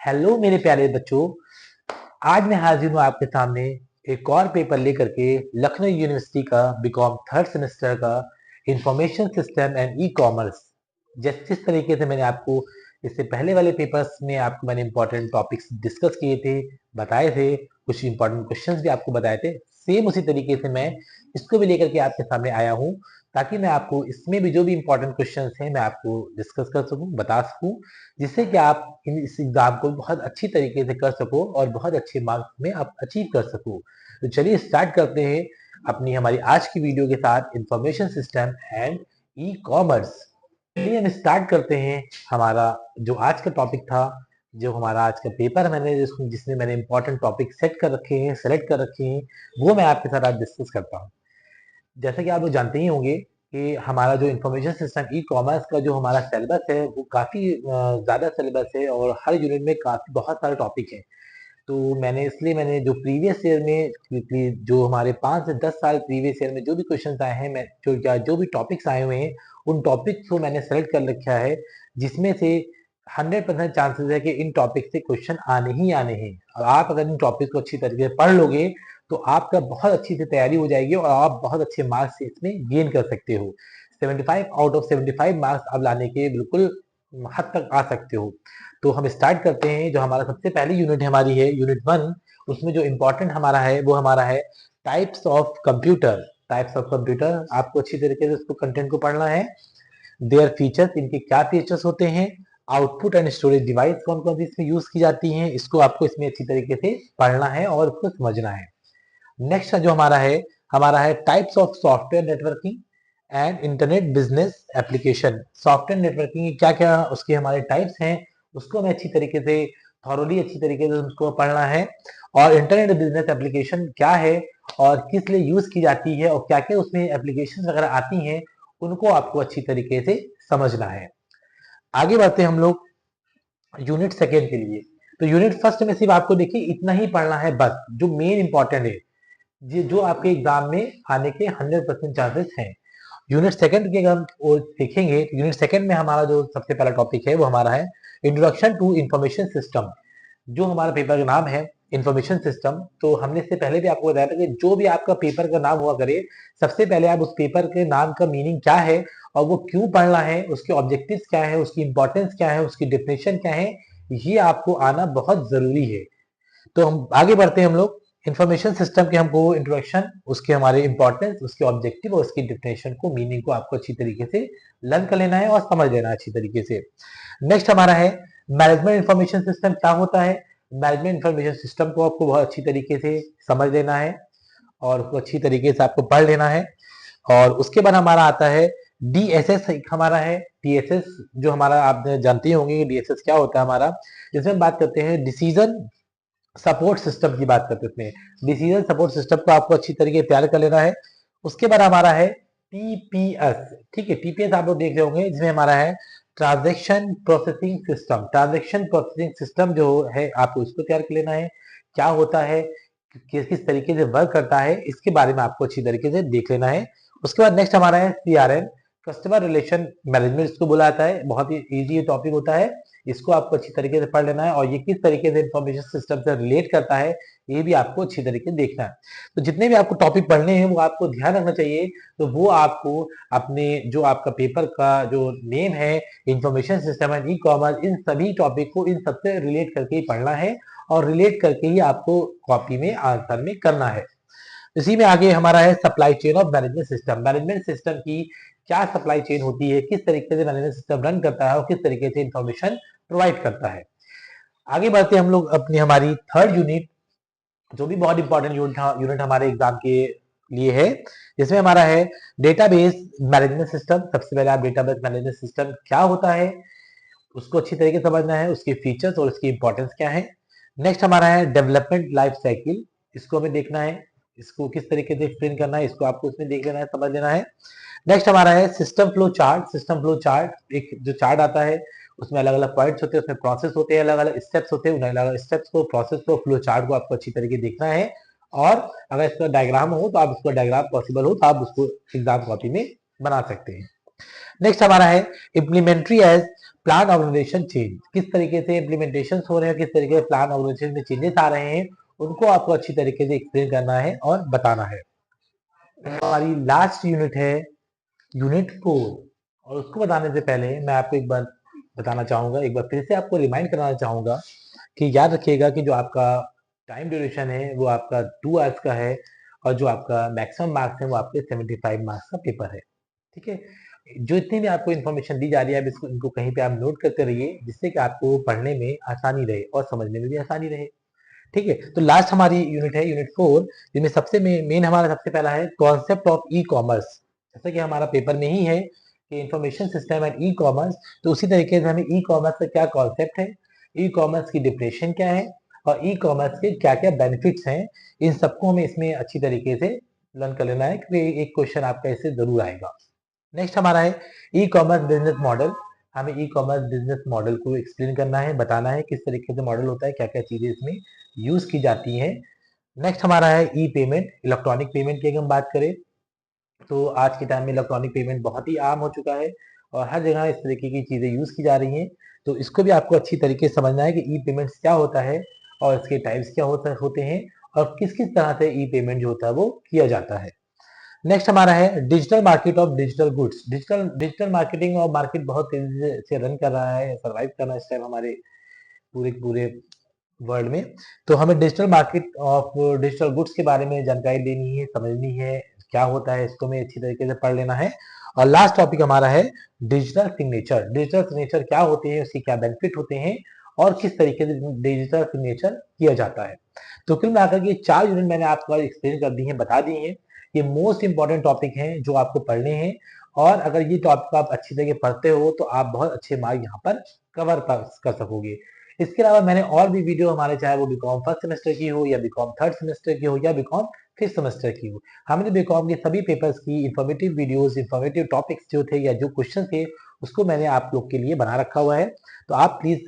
Hello मेरे प्यारे बच्चों। आज मैं हाजिर हूँ आपके सामने एक और पेपर लेकर के लखनऊ यूनिवर्सिटी का बीकॉम थर्ड सेमेस्टर का information system and e commerce. जिस तरीके से मैंने आपको इससे पहले वाले पेपर्स में आपको मैंने इंपॉर्टेंट टॉपिक्स डिस्कस किए थे, बताए थे, कुछ इंपॉर्टेंट क्वेश्चंस भी आपको बताए थे, सेम उसी तरीके से मैं इसको भी लेकर के आपके सामने आया हूँ, ताकि मैं आपको इसमें भी जो भी इंपॉर्टेंट क्वेश्चंस हैं मैं आपको डिस्कस कर सकूं, बता सकूं, जिससे कि आप इस एग्जाम को बहुत अच्छी तरीके से कर सको और बहुत अच्छे मार्क्स में आप अचीव कर सको। तो चलिए स्टार्ट करते हैं अपनी हमारी आज की वीडियो के साथ information system and e commerce. चलिए हम स्टार्ट करते हैं। हमारा जो आज का टॉपिक था, जो हमारा आज का पेपर मैंने जिसमें मैंने इंपॉर्टेंट टॉपिक सेट कर रखे हैं, सेलेक्ट कर रखे हैं, वो मैं आपके साथ आज डिस्कस करता हूँ। जैसा कि आप लोग जानते ही होंगे कि हमारा जो इंफॉर्मेशन सिस्टम ई कॉमर्स का जो हमारा सिलेबस है वो काफ़ी ज़्यादा सिलेबस है और हर यूनिट में काफ़ी बहुत सारे टॉपिक हैं। तो मैंने जो प्रीवियस ईयर में जो हमारे 5 से 10 साल प्रीवियस ईयर में जो भी क्वेश्चंस आए हैं, मैं जो भी टॉपिक्स आए हुए हैं, उन टॉपिक्स को मैंने सेलेक्ट कर रखा है, जिसमें से 100% चांसेस है कि इन टॉपिक से क्वेश्चन आने ही आने हैं। और आप अगर इन टॉपिक को अच्छी तरीके से पढ़ लोगे तो आपका बहुत अच्छी से तैयारी हो जाएगी और आप बहुत अच्छे मार्क्स इसमें गेन कर सकते हो। 75 आउट ऑफ 75 मार्क्स आप लाने के बिल्कुल हद तक आ सकते हो। तो हम स्टार्ट करते हैं। जो हमारा सबसे पहली यूनिट हमारी है यूनिट 1, उसमें जो इम्पोर्टेंट हमारा है वो हमारा है types of computer. Types of computer आपको अच्छी तरीके से उसको कंटेंट को पढ़ना है। देयर फीचर्स, इनके क्या फीचर्स होते हैं, आउटपुट एंड स्टोरेज डिवाइस कौन कौन सी इसमें यूज की जाती हैं, इसको आपको इसमें अच्छी तरीके से पढ़ना है और उसको समझना है। नेक्स्ट जो हमारा है types of software networking and internet business application. Software networking क्या क्या उसके हमारे टाइप्स हैं, उसको हमें अच्छी तरीके से थॉरोली अच्छी तरीके से उसको पढ़ना है। और इंटरनेट बिजनेस एप्लीकेशन क्या है और किस लिए यूज की जाती है और क्या क्या उसमें एप्लीकेशन वगैरह आती हैं, उनको आपको अच्छी तरीके से समझना है। आगे बढ़ते हैं हम लोग यूनिट सेकेंड के लिए। तो यूनिट फर्स्ट में सिर्फ आपको देखिए इतना ही पढ़ना है बस, जो मेन इंपॉर्टेंट है, जो आपके एग्जाम में आने के 100% चांसेस हैं। यूनिट सेकंड के अगर हम देखेंगे तो यूनिट सेकंड में हमारा जो सबसे पहला टॉपिक है वो हमारा है इंट्रोडक्शन टू इंफॉर्मेशन सिस्टम। जो हमारा पेपर का नाम है इंफॉर्मेशन सिस्टम, तो हमने इससे पहले भी आपको बताया था कि जो भी आपका पेपर का नाम हुआ करे, सबसे पहले आप उस पेपर के नाम का मीनिंग क्या है और वो क्यों पढ़ना है, उसके ऑब्जेक्टिव्स क्या है, उसकी इंपॉर्टेंस क्या है, उसकी डेफिनेशन क्या है, ये आपको आना बहुत जरूरी है। तो हम आगे बढ़ते हैं हम लोग इंफॉर्मेशन सिस्टम के हमको इंट्रोडक्शन, उसके हमारे इंपॉर्टेंस, उसके ऑब्जेक्टिव और उसकी डिफिनेशन को, मीनिंग को आपको अच्छी तरीके से लर्न कर लेना है और समझ लेना है अच्छी तरीके से। नेक्स्ट हमारा है मैनेजमेंट इंफॉर्मेशन सिस्टम क्या होता है। मैनेजमेंट इंफॉर्मेशन सिस्टम को आपको बहुत अच्छी तरीके से समझ लेना है और उसको अच्छी तरीके से आपको पढ़ लेना है। और उसके बाद हमारा आता है डीएसएस। हमारा है डीएसएस, जो हमारा आप जानते ही होंगे डीएसएस क्या होता है हमारा, जिसमें हम बात करते हैं डिसीजन सपोर्ट सिस्टम की बात करते हैं। उसमें डिसीजन सपोर्ट सिस्टम को आपको अच्छी तरीके से तैयार कर लेना है। उसके बाद हमारा है टीपीएस। ठीक है, टीपीएस आप लोग देख रहे होंगे, जिसमें हमारा है transaction processing system. Transaction processing system जो है आपको इसको तैयार कर लेना है, क्या होता है, किस किस तरीके से वर्क करता है, इसके बारे में आपको अच्छी तरीके से देख लेना है। उसके बाद नेक्स्ट हमारा है सीआरएम, कस्टमर रिलेशन मैनेजमेंट इसको बोला जाता है। बहुत ही इजी टॉपिक होता है, इसको आपको अच्छी तरीके से पढ़ लेना है और ये किस तरीके से इंफॉर्मेशन सिस्टम से रिलेट करता है, ये भी आपको अच्छी तरीके से देखना है। तो जितने भी आपको टॉपिक पढ़ने हैं वो आपको ध्यान रखना चाहिए। तो वो आपको अपने जो आपका पेपर का जो नेम है information system and e commerce, इन सभी टॉपिक को इन सबसे रिलेट करके ही पढ़ना है और रिलेट करके ही आपको कॉपी में आंसर में करना है। इसी में आगे हमारा है supply chain of management system. Management system की क्या सप्लाई चेन होती है, किस तरीके से मैनेजमेंट सिस्टम रन करता है और किस तरीके से इंफॉर्मेशन प्रोवाइड करता है। आगे बढ़ते हम लोग अपनी हमारी थर्ड यूनिट, जो भी बहुत इंपॉर्टेंट यूनिट हमारे एग्जाम के लिए है, जिसमें हमारा है डेटाबेस मैनेजमेंट सिस्टम। सबसे पहले आप डेटाबेस मैनेजमेंट सिस्टम क्या होता है उसको अच्छी तरीके से समझना है, उसके फीचर्स और उसकी इंपॉर्टेंस क्या है। नेक्स्ट हमारा है डेवलपमेंट लाइफ साइकिल, इसको हमें देखना है, इसको किस तरीके से एक्सप्लेन करना है, इसको आपको इसमें देख लेना है, समझ लेना है। नेक्स्ट हमारा है system flow chart. System flow chart एक जो चार्ट आता है, उसमें अलग अलग पॉइंट्स होते हैं, उसमें प्रोसेस होते हैं, अलग अलग स्टेप्स होते हैं, उन अलग अलग स्टेप्स को, प्रोसेस को, फ्लो चार्ट को आपको अच्छी तरीके देखना है। और अगर इसका डायग्राम हो तो आप उसका डायग्राम पॉसिबल हो तो आप उसको एग्जाम कॉपी में बना सकते हैं। नेक्स्ट हमारा है इम्प्लीमेंट्री एज प्लान ऑर्गेनाइजेशन चेंज। किस तरीके से इम्प्लीमेंटेशन हो रहे हैं, किस तरीके से प्लान ऑर्गेनाइजेशन में चेंजेस आ रहे हैं, उनको आपको अच्छी तरीके से एक्सप्लेन करना है और बताना है। हमारी लास्ट यूनिट है यूनिट 4, और उसको बताने से पहले मैं आपको एक बार बताना चाहूंगा, एक बार फिर से आपको रिमाइंड कराना चाहूंगा कि याद रखिएगा कि जो आपका टाइम ड्यूरेशन है वो आपका 2 आवर्स का है, और जो आपका मैक्सिमम मार्क्स है वो आपके 75 मार्क्स का पेपर है। ठीक है, जो इतनी भी आपको इन्फॉर्मेशन दी जा रही है, अब इसको इनको कहीं पे आप नोट करते रहिए, जिससे कि आपको पढ़ने में आसानी रहे और समझने में भी आसानी रहे। ठीक है, तो लास्ट हमारी यूनिट है यूनिट 4, जिसमें सबसे मेन हमारा सबसे पहला है कॉन्सेप्ट ऑफ ई कॉमर्स। जैसा कि हमारा पेपर में ही है कि information system and e commerce, तो उसी तरीके से हमें ई कॉमर्स का क्या कॉन्सेप्ट है, ई कॉमर्स की डिफिनेशन क्या है, और ई कॉमर्स के क्या क्या बेनिफिट्स हैं, इन सबको हमें इसमें अच्छी तरीके से लर्न कर लेना है, क्योंकि एक क्वेश्चन आपका इससे जरूर आएगा। नेक्स्ट हमारा है ई कॉमर्स बिजनेस मॉडल। हमें ई कॉमर्स बिजनेस मॉडल को एक्सप्लेन करना है, बताना है किस तरीके से मॉडल होता है, क्या क्या चीजें इसमें यूज की जाती हैं। नेक्स्ट हमारा है ई पेमेंट, इलेक्ट्रॉनिक पेमेंट की अगर हम बात करें तो आज के टाइम में इलेक्ट्रॉनिक पेमेंट बहुत ही आम हो चुका है और हर जगह इस तरीके की चीजें यूज की जा रही हैं। तो इसको भी आपको अच्छी तरीके से समझना है कि ई पेमेंट्स क्या होता है और इसके टाइप्स क्या होते हैं, और किस किस तरह से ई पेमेंट जो होता है वो किया जाता है। नेक्स्ट हमारा है digital market of digital goods. Digital digital marketing और मार्केट बहुत तेजी से रन कर रहा है, सर्वाइव कर रहा है इस टाइम हमारे पूरे पूरे वर्ल्ड में। तो हमें digital market of digital goods के बारे में जानकारी लेनी है, समझनी है क्या होता है, इसको हमें अच्छी तरीके से पढ़ लेना है। और लास्ट टॉपिक हमारा है डिजिटल सिग्नेचर। डिजिटल सिग्नेचर क्या होते हैं, उसके क्या बेनिफिट होते हैं, और किस तरीके से डिजिटल सिग्नेचर किया जाता है। तो कुल मिलाकर ये 4 यूनिट मैंने आपको एक्सप्लेन कर दी है, बता दी है। ये मोस्ट इंपॉर्टेंट टॉपिक हैं जो आपको पढ़ने हैं, और अगर ये टॉपिक आप अच्छी तरीके पढ़ते हो तो आप बहुत अच्छे मार्क यहाँ पर कवर कर सकोगे। इसके अलावा मैंने और भी वीडियो हमारे, चाहे वो बीकॉम फर्स्ट सेमेस्टर की हो या बीकॉम थर्ड सेमेस्टर की हो या बीकॉम फिफ्थ सेमेस्टर की हो, हमने बीकॉम के सभी पेपर्स की इंफॉर्मेटिव वीडियोस, इंफॉर्मेटिव टॉपिक्स जो थे या जो क्वेश्चन थे, उसको मैंने आप लोग के लिए बना रखा हुआ है। तो आप प्लीज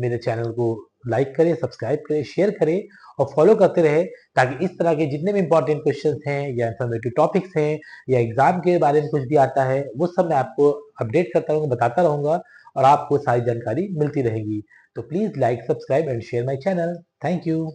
मेरे चैनल को लाइक करें, सब्सक्राइब करें, शेयर करें और फॉलो करते रहे, ताकि इस तरह के जितने भी इंपॉर्टेंट क्वेश्चन हैं या इंफॉर्मेटिव टॉपिक्स हैं या एग्जाम के बारे में कुछ भी आता है, वो सब मैं आपको अपडेट करता रहूंगा, बताता रहूंगा, और आपको सारी जानकारी मिलती रहेगी। तो please like, subscribe and share my channel. Thank you.